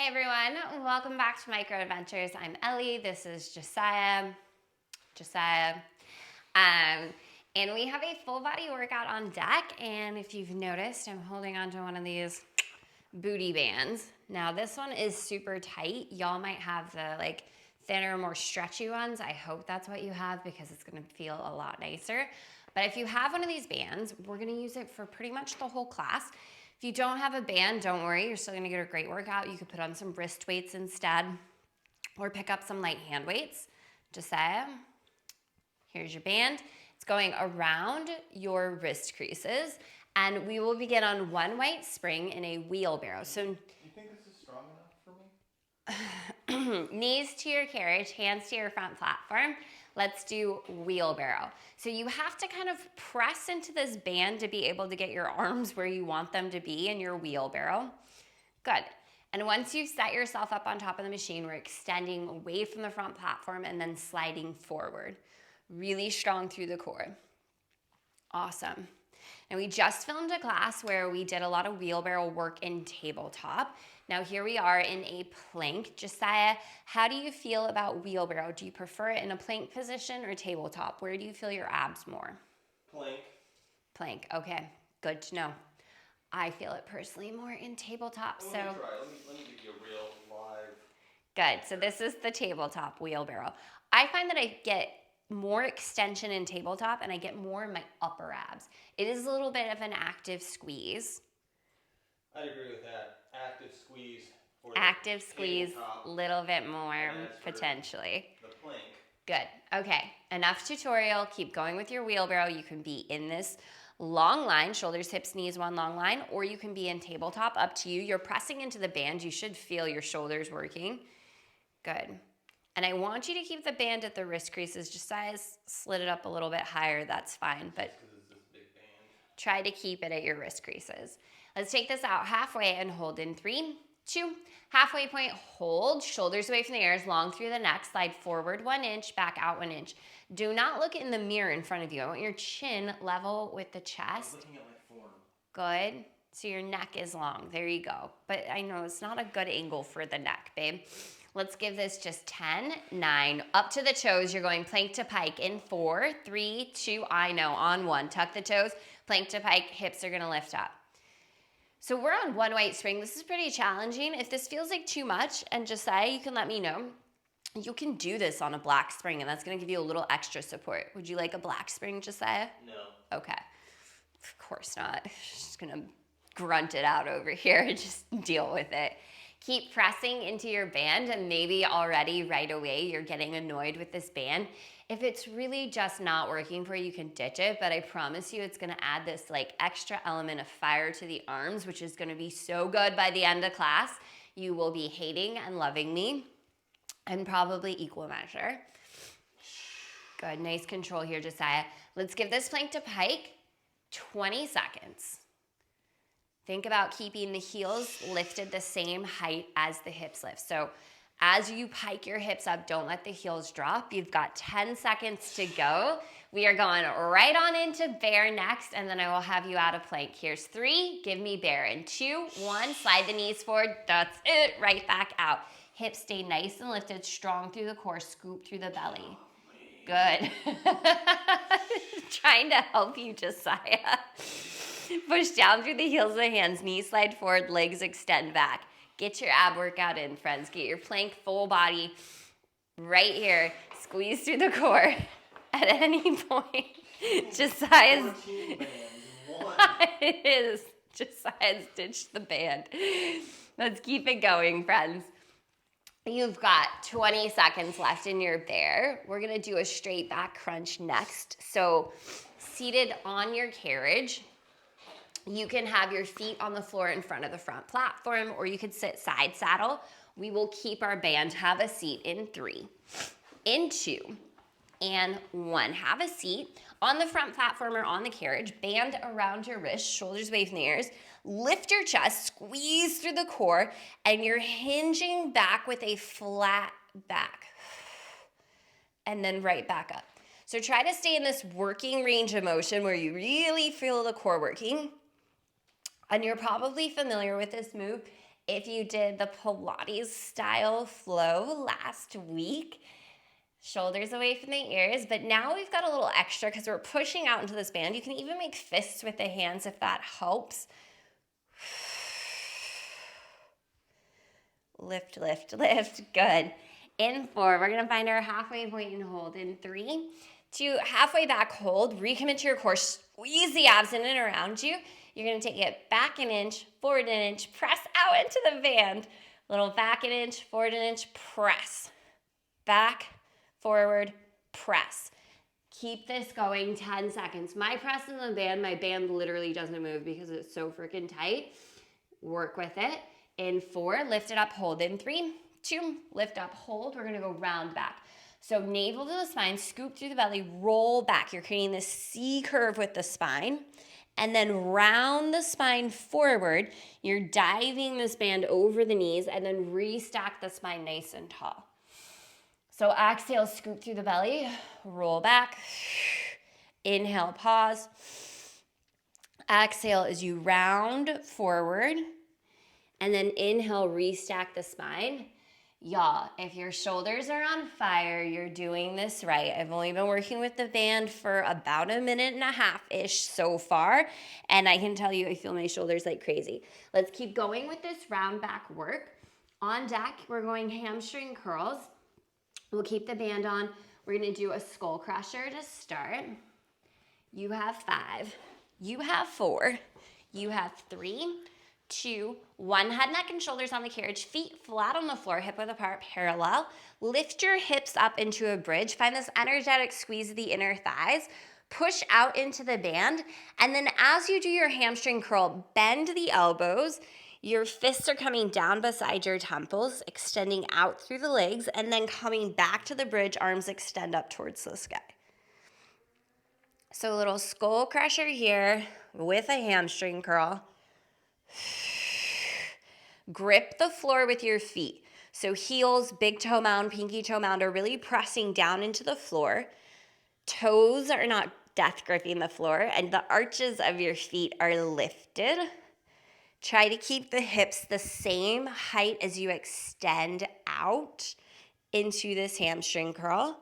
Hey everyone, welcome back to Micro Adventures. I'm Ellie, this is Josiah. And we have a full body workout on deck, and if you've noticed, I'm holding onto one of these booty bands. Now this one is super tight. Y'all might have the thinner, more stretchy ones. I hope that's what you have because it's gonna feel a lot nicer. But if you have one of these bands, we're gonna use it for pretty much the whole class. If you don't have a band, don't worry, you're still gonna get a great workout. You could put on some wrist weights instead or pick up some light hand weights. Josiah, here's your band. It's going around your wrist creases, and we will begin on one white spring in a wheelbarrow. So you think this is strong enough for me? Knees to your carriage, hands to your front platform. Let's do wheelbarrow. So you have to kind of press into this band to be able to get your arms where you want them to be in your wheelbarrow. Good. And once you've set yourself up on top of the machine, we're extending away from the front platform and then sliding forward. Really strong through the core. Awesome. Now we just filmed a class where we did a lot of wheelbarrow work in tabletop. Now here we are in a plank. Josiah, how do you feel about wheelbarrow? Do you prefer it in a plank position or tabletop? Where do you feel your abs more? Plank. Plank, okay, good to know. I feel it personally more in tabletop, Let me try. Let me give you a real live. Good, so this is the tabletop wheelbarrow. I find that I get more extension in tabletop and I get more in my upper abs. It is a little bit of an active squeeze. I'd agree with that. Active squeeze. Active squeeze, a little bit more potentially. The plank. Good. Okay, enough tutorial. Keep going with your wheelbarrow. You can be in this long line, shoulders, hips, knees, one long line, or you can be in tabletop, up to you. You're pressing into the band. You should feel your shoulders working. Good. And I want you to keep the band at the wrist creases. Just slid it up a little bit higher, that's fine. But It's this big band. Try to keep it at your wrist creases. Let's take this out halfway and hold in 3, 2, halfway point, hold, shoulders away from the ears, long through the neck, slide forward 1 inch, back out 1 inch. Do not look in the mirror in front of you. I want your chin level with the chest. I'm looking at my form. Good. So your neck is long. There you go. But I know it's not a good angle for the neck, babe. Let's give this just 10, 9, up to the toes. You're going plank to pike in 4, 3, 2, I know, on 1. Tuck the toes, plank to pike, hips are gonna lift up. So we're on one white spring. This is pretty challenging. If this feels like too much, and Josiah, you can let me know. You can do this on a black spring, and that's gonna give you a little extra support. Would you like a black spring, Josiah? No. Okay. Of course not. Just gonna grunt it out over here and just deal with it. Keep pressing into your band, and maybe already right away you're getting annoyed with this band. If it's really just not working for you, you can ditch it, but I promise you it's gonna add this extra element of fire to the arms, which is gonna be so good by the end of class. You will be hating and loving me, and probably equal measure. Good, nice control here, Josiah. Let's give this plank to pike, 20 seconds. Think about keeping the heels lifted the same height as the hips lift. So as you pike your hips up, don't let the heels drop. You've got 10 seconds to go. We are going right on into bear next, and then I will have you out of plank. Here's 3, give me bear. And 2, 1, slide the knees forward. That's it, right back out. Hips stay nice and lifted, strong through the core, scoop through the belly. Good. Trying to help you, Josiah. Push down through the heels of the hands, knees slide forward, legs extend back. Get your ab workout in, friends. Get your plank full body right here. Squeeze through the core at any point. Josiah's... It is. Josiah's ditched the band. Let's keep it going, friends. You've got 20 seconds left in your bear. We're gonna do a straight back crunch next. So seated on your carriage, you can have your feet on the floor in front of the front platform, or you could sit side saddle. We will keep our band. Have a seat in 3, in 2, and 1. Have a seat on the front platform or on the carriage. Band around your wrist, shoulders away from the ears. Lift your chest, squeeze through the core, and you're hinging back with a flat back. And then right back up. So try to stay in this working range of motion where you really feel the core working. And you're probably familiar with this move. if you did the Pilates style flow last week. Shoulders away from the ears, but now we've got a little extra because we're pushing out into this band. You can even make fists with the hands if that helps. Lift, lift, lift. Good. In 4, we're going to find our halfway point and hold in 3, 2, halfway back, hold, recommit to your core, squeeze the abs in and around you. You're going to take it back an inch, forward an inch, press out into the band. Little back an inch, forward an inch, press. Back, forward, press. Keep this going 10 seconds. My press in the band, my band literally doesn't move because it's so freaking tight. Work with it. In 4, lift it up, hold. In 3, 2, lift up, hold. We're gonna go round back. So navel to the spine, scoop through the belly, roll back. You're creating this C curve with the spine. And then round the spine forward. You're diving this band over the knees and then restack the spine nice and tall. So exhale, scoop through the belly, roll back. Inhale, pause. Exhale as you round forward. And then inhale, restack the spine. Y'all, if your shoulders are on fire, you're doing this right. I've only been working with the band for about 1.5 minutes-ish so far, and I can tell you I feel my shoulders like crazy. Let's keep going with this round back work. On deck, we're going hamstring curls. We'll keep the band on. We're gonna do a skull crusher to start. You have 5, you have 4, you have 3, 2, 1. Head, neck, and shoulders on the carriage. Feet flat on the floor, hip width apart, parallel. Lift your hips up into a bridge. Find this energetic squeeze of the inner thighs. Push out into the band. And then as you do your hamstring curl, bend the elbows. Your fists are coming down beside your temples, extending out through the legs, and then coming back to the bridge, arms extend up towards the sky. So a little skull crusher here with a hamstring curl. Grip the floor with your feet. So heels, big toe mound, pinky toe mound are really pressing down into the floor. Toes are not death gripping the floor, and the arches of your feet are lifted. Try to keep the hips the same height as you extend out into this hamstring curl.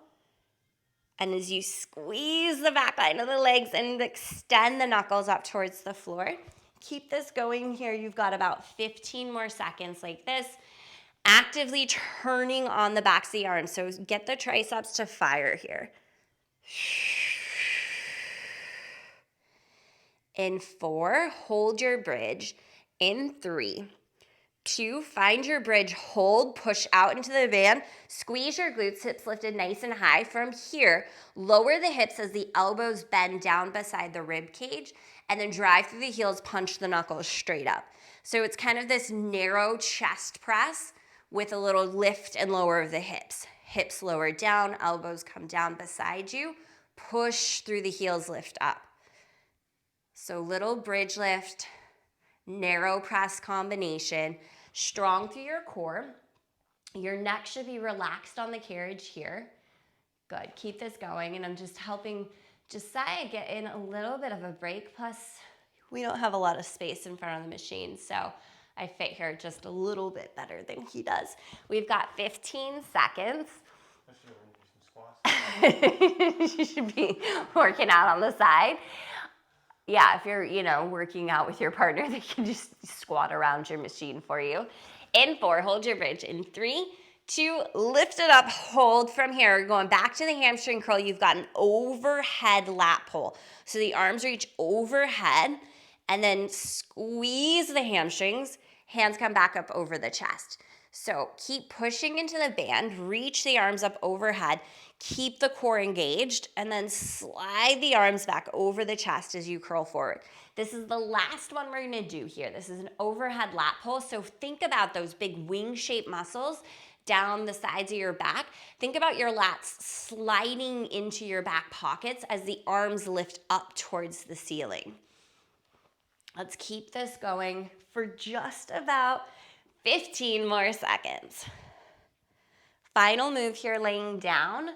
And as you squeeze the back line of the legs and extend the knuckles up towards the floor, keep this going here. You've got about 15 more seconds like this. Actively turning on the backs of the arms. So get the triceps to fire here. In 4, hold your bridge. In 3, 2, find your bridge, hold, push out into the band, squeeze your glutes, hips lifted nice and high. From here, lower the hips as the elbows bend down beside the rib cage, and then drive through the heels, punch the knuckles straight up. So it's kind of this narrow chest press with a little lift and lower of the hips. Hips lower down, elbows come down beside you, push through the heels, lift up. So little bridge lift, narrow press combination, strong through your core. Your neck should be relaxed on the carriage here. Good, keep this going, and I'm just helping Josiah get in a little bit of a break, plus we don't have a lot of space in front of the machine, so I fit here just a little bit better than he does. We've got 15 seconds. You should be working out on the side. Yeah, if you're, working out with your partner, they can just squat around your machine for you. In 4, hold your bridge. In 3, 2, lift it up, hold from here. Going back to the hamstring curl, you've got an overhead lat pull. So the arms reach overhead, and then squeeze the hamstrings. Hands come back up over the chest. So keep pushing into the band, reach the arms up overhead, keep the core engaged, and then slide the arms back over the chest as you curl forward. This is the last one we're gonna do here. This is an overhead lat pull, so think about those big wing-shaped muscles down the sides of your back. Think about your lats sliding into your back pockets as the arms lift up towards the ceiling. Let's keep this going for just about 15 more seconds. Final move here, laying down.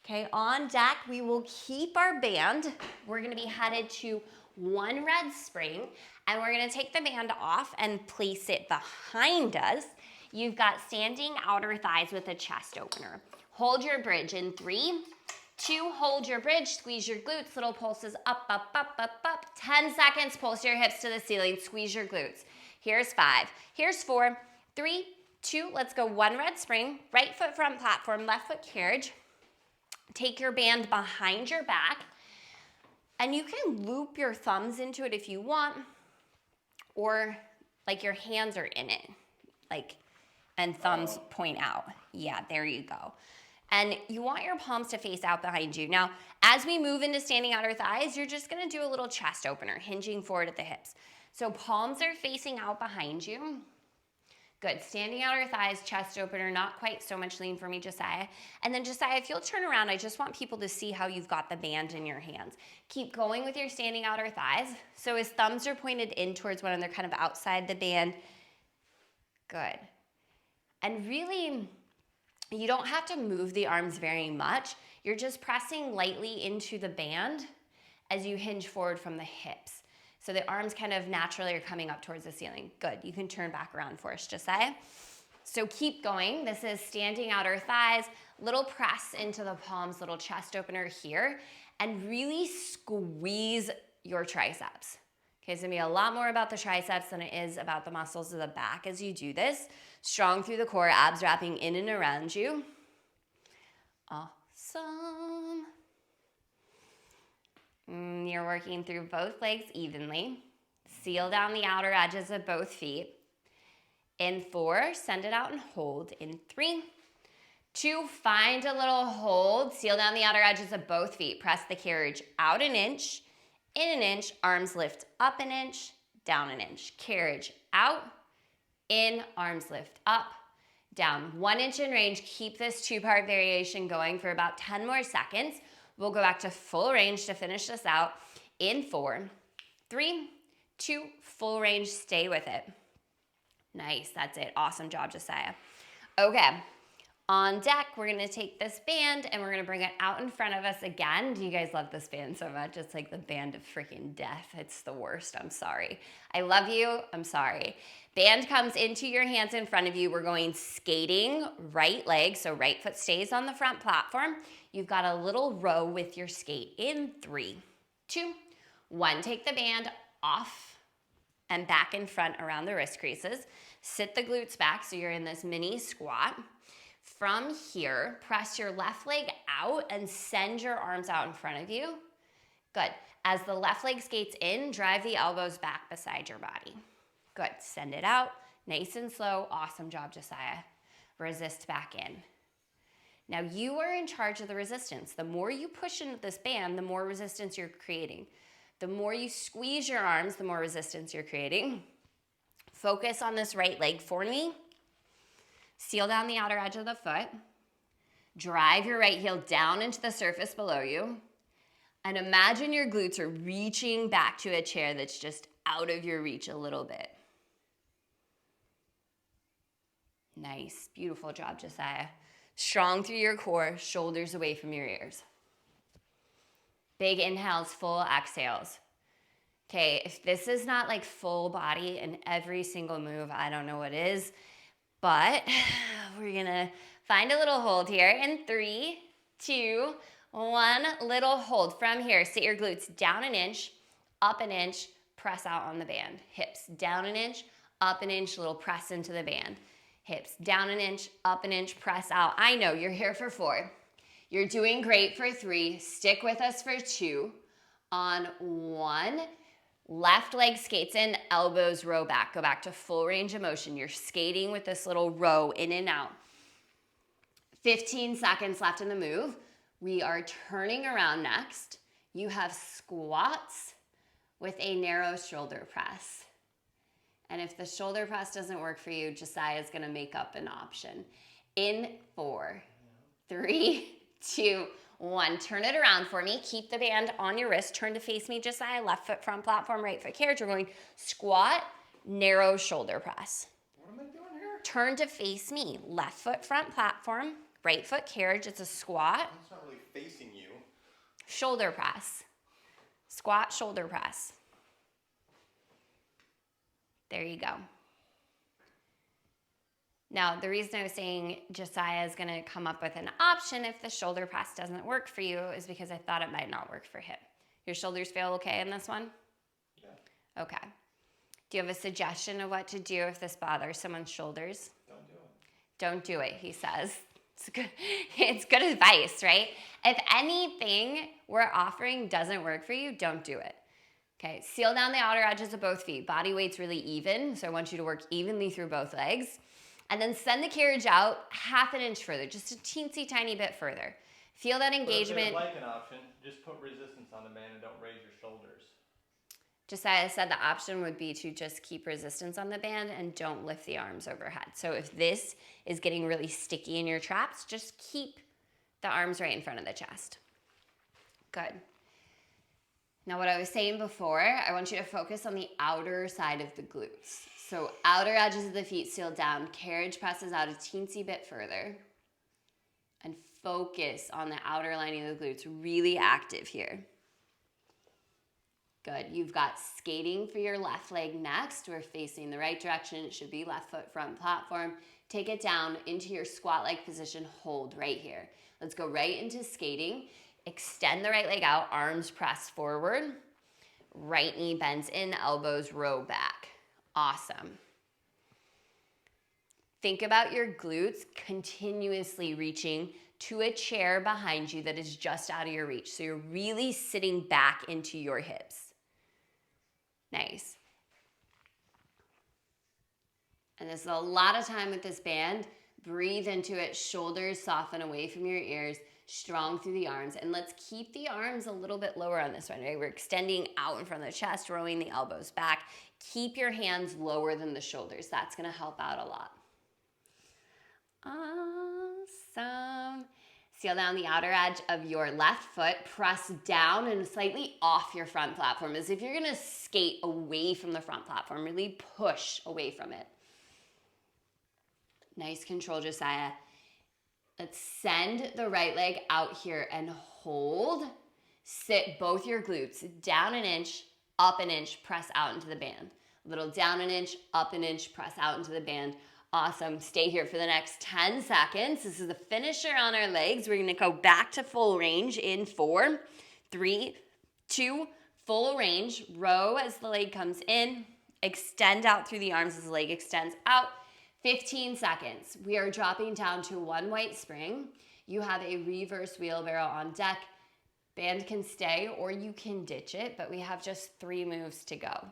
Okay, on deck, we will keep our band. We're gonna be headed to 1 red spring. And we're gonna take the band off and place it behind us. You've got standing outer thighs with a chest opener. Hold your bridge in 3, 2, hold your bridge, squeeze your glutes, little pulses up, up, up, up, up. 10 seconds, pulse your hips to the ceiling, squeeze your glutes. Here's 5, here's 4, 3, 2, let's go 1 red spring, right foot front platform, left foot carriage. Take your band behind your back, and you can loop your thumbs into it if you want, or like your hands are in it, like, and thumbs point out. Yeah, there you go. And you want your palms to face out behind you. Now, as we move into standing outer thighs, you're just gonna do a little chest opener, hinging forward at the hips. So palms are facing out behind you. Good, standing outer thighs, chest opener, not quite so much lean for me, Josiah. And then Josiah, if you'll turn around, I just want people to see how you've got the band in your hands. Keep going with your standing outer thighs. So his thumbs are pointed in towards one another, kind of outside the band. Good. And really, you don't have to move the arms very much. You're just pressing lightly into the band as you hinge forward from the hips. So the arms kind of naturally are coming up towards the ceiling. Good, you can turn back around for us, Josiah. So keep going. This is standing outer thighs, little press into the palms, little chest opener here, and really squeeze your triceps. Okay, it's gonna be a lot more about the triceps than it is about the muscles of the back as you do this. Strong through the core, abs wrapping in and around you. Awesome. You're working through both legs evenly. Seal down the outer edges of both feet. In 4, send it out and hold. In 3, 2, find a little hold. Seal down the outer edges of both feet. Press the carriage out an inch, in an inch, arms lift up an inch, down an inch. Carriage out, in, arms lift up, down. 1 inch in range. Keep this 2-part variation going for about 10 more seconds. We'll go back to full range to finish this out. In 4, 3, 2, full range, stay with it. Nice, that's it. Awesome job, Josiah. Okay, on deck, we're gonna take this band and we're gonna bring it out in front of us again. Do you guys love this band so much? It's like the band of freaking death. It's the worst, I'm sorry. I love you, I'm sorry. Band comes into your hands in front of you. We're going skating, right leg, so right foot stays on the front platform. You've got a little row with your skate in 3, 2, 1. Take the band off and back in front around the wrist creases. Sit the glutes back so you're in this mini squat. From here, press your left leg out and send your arms out in front of you. Good. As the left leg skates in, drive the elbows back beside your body. Good. Send it out. Nice and slow. Awesome job, Josiah. Resist back in. Now you are in charge of the resistance. The more you push into this band, the more resistance you're creating. The more you squeeze your arms, the more resistance you're creating. Focus on this right leg for me. Seal down the outer edge of the foot. Drive your right heel down into the surface below you. And imagine your glutes are reaching back to a chair that's just out of your reach a little bit. Nice, beautiful job, Josiah. Strong through your core, shoulders away from your ears. Big inhales, full exhales. Okay, if this is not like full body in every single move, I don't know what is, but we're gonna find a little hold here in 3, 2, 1, little hold. From here, sit your glutes down an inch, up an inch, press out on the band. Hips down an inch, up an inch, little press into the band. Hips down an inch, up an inch, press out. I know, you're here for 4. You're doing great for 3. Stick with us for 2. On 1, left leg skates in, elbows row back. Go back to full range of motion. You're skating with this little row in and out. 15 seconds left in the move. We are turning around next. You have squats with a narrow shoulder press. And if the shoulder press doesn't work for you, Josiah is gonna make up an option. In 4, 3, 2, 1. Turn it around for me. Keep the band on your wrist. Turn to face me, Josiah. Left foot front platform, right foot carriage. We're going squat, narrow shoulder press. What am I doing here? Turn to face me. Left foot front platform, right foot carriage. It's a squat. It's not really facing you. Shoulder press. Squat, shoulder press. There you go. Now, the reason I was saying Josiah is going to come up with an option if the shoulder press doesn't work for you is because I thought it might not work for him. Your shoulders feel okay in this one? Yeah. Okay. Do you have a suggestion of what to do if this bothers someone's shoulders? Don't do it. Don't do it, he says. It's good advice, right? If anything we're offering doesn't work for you, don't do it. Okay, seal down the outer edges of both feet. Body weight's really even, so I want you to work evenly through both legs. And then send the carriage out half an inch further, just a teensy tiny bit further. Feel that engagement. But if they like an option, just put resistance on the band and don't raise your shoulders. Josiah said the option would be to just keep resistance on the band and don't lift the arms overhead. So if this is getting really sticky in your traps, just keep the arms right in front of the chest. Good. Now what I was saying before, I want you to focus on the outer side of the glutes. So outer edges of the feet sealed down, carriage presses out a teensy bit further. And focus on the outer lining of the glutes, really active here. Good. You've got skating for your left leg next. We're facing the right direction. It should be left foot front platform. Take it down into your squat-like position. Hold right here. Let's go right into skating. Extend the right leg out. Arms press forward. Right knee bends in. Elbows row back. Awesome. Think about your glutes continuously reaching to a chair behind you that is just out of your reach. So you're really sitting back into your hips. Nice. And this is a lot of time with this band. Breathe into it. Shoulders soften away from your ears. Strong through the arms. And let's keep the arms a little bit lower on this one, right? We're extending out in front of the chest, rowing the elbows back. Keep your hands lower than the shoulders. That's going to help out a lot. Awesome. Seal down the outer edge of your left foot. Press down and slightly off your front platform as if you're going to skate away from the front platform. Really push away from it. Nice control, Josiah. Let's send the right leg out here and hold. Sit both your glutes down an inch, up an inch, press out into the band. A little down an inch, up an inch, press out into the band. Awesome. Stay here for the next 10 seconds. This is the finisher on our legs. We're going to go back to full range in 4, 3, 2, full range. Row as the leg comes in. Extend out through the arms as the leg extends out. 15 seconds. We are dropping down to one white spring. You have a reverse wheelbarrow on deck. Band can stay or you can ditch it, but we have just 3 moves to go.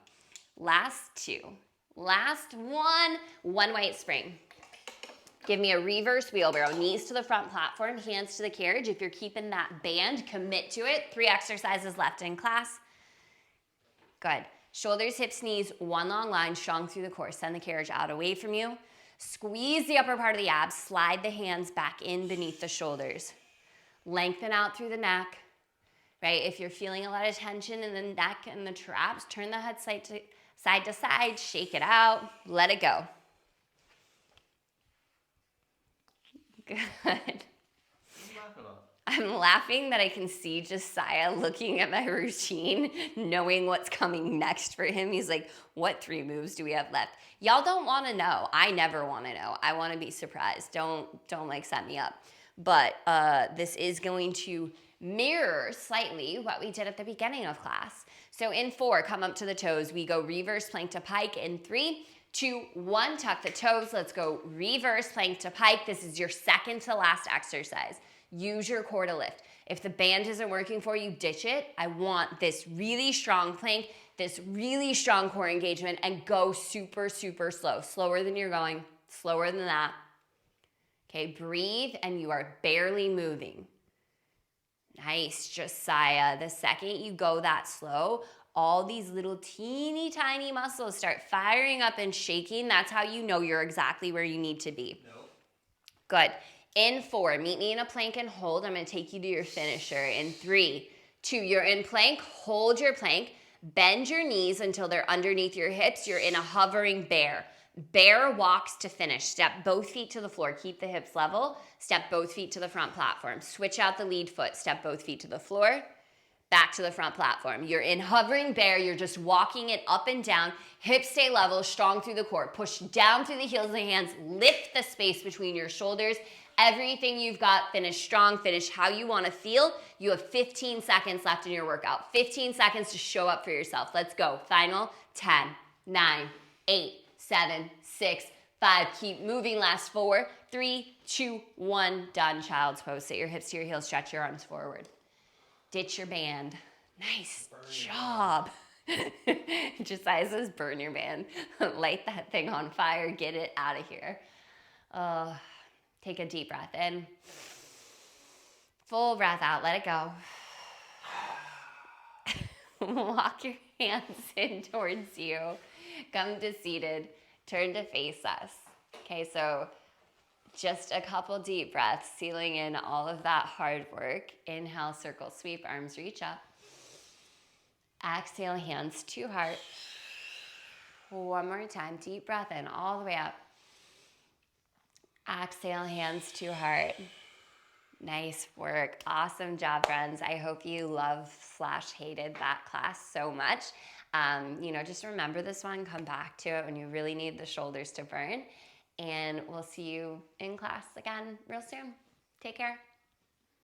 Last 2. Last one white spring. Give me a reverse wheelbarrow. Knees to the front platform, hands to the carriage. If you're keeping that band, commit to it. 3 exercises left in class. Good. Shoulders, hips, knees, one long line, strong through the core. Send the carriage out away from you. Squeeze the upper part of the abs. Slide the hands back in beneath the shoulders. Lengthen out through the neck, right? If you're feeling a lot of tension in the neck and the traps, turn the head side to side, shake it out, let it go. Good. I'm laughing that I can see Josiah looking at my routine, knowing what's coming next for him. He's like, what 3 moves do we have left? Y'all don't want to know. I never want to know. I want to be surprised. Don't like set me up. But this is going to mirror slightly what we did at the beginning of class. So in 4, come up to the toes. We go reverse plank to pike in 3, 2, 1, tuck the toes. Let's go reverse plank to pike. This is your second to last exercise. Use your core to lift. If the band isn't working for you, ditch it. I want this really strong plank, this really strong core engagement, and go super, super slow. Slower than you're going, slower than that. Okay, breathe, and you are barely moving. Nice, Josiah. The second you go that slow, all these little teeny tiny muscles start firing up and shaking. That's how you know you're exactly where you need to be. Nope. Good. In 4, meet me in a plank and hold. I'm going to take you to your finisher. In 3, 2, you're in plank. Hold your plank. Bend your knees until they're underneath your hips. You're in a hovering bear. Bear walks to finish. Step both feet to the floor. Keep the hips level. Step both feet to the front platform. Switch out the lead foot. Step both feet to the floor. back to the front platform. You're in hovering bear. You're just walking it up and down. Hips stay level, strong through the core. Push down through the heels of the hands. Lift the space between your shoulders. Everything you've got, finish strong, finish how you want to feel. You have 15 seconds left in your workout. 15 seconds to show up for yourself. Let's go. Final 10, 9, 8, 7, 6, 5. Keep moving. Last 4, 3, 2, 1. Done. Child's pose. Sit your hips to your heels. Stretch your arms forward. Ditch your band. Nice job. Josiah says burn your band. Light that thing on fire. Get it out of here. Take a deep breath in. Full breath out. Let it go. Walk your hands in towards you. Come to seated. Turn to face us. Okay, so just a couple deep breaths, sealing in all of that hard work. Inhale, circle, sweep, arms reach up. Exhale, hands to heart. One more time, deep breath in all the way up. Exhale, hands to heart. Nice work. Awesome job, friends. I hope you love/hated that class so much. Just remember this one. Come back to it when you really need the shoulders to burn. And we'll see you in class again real soon. Take care.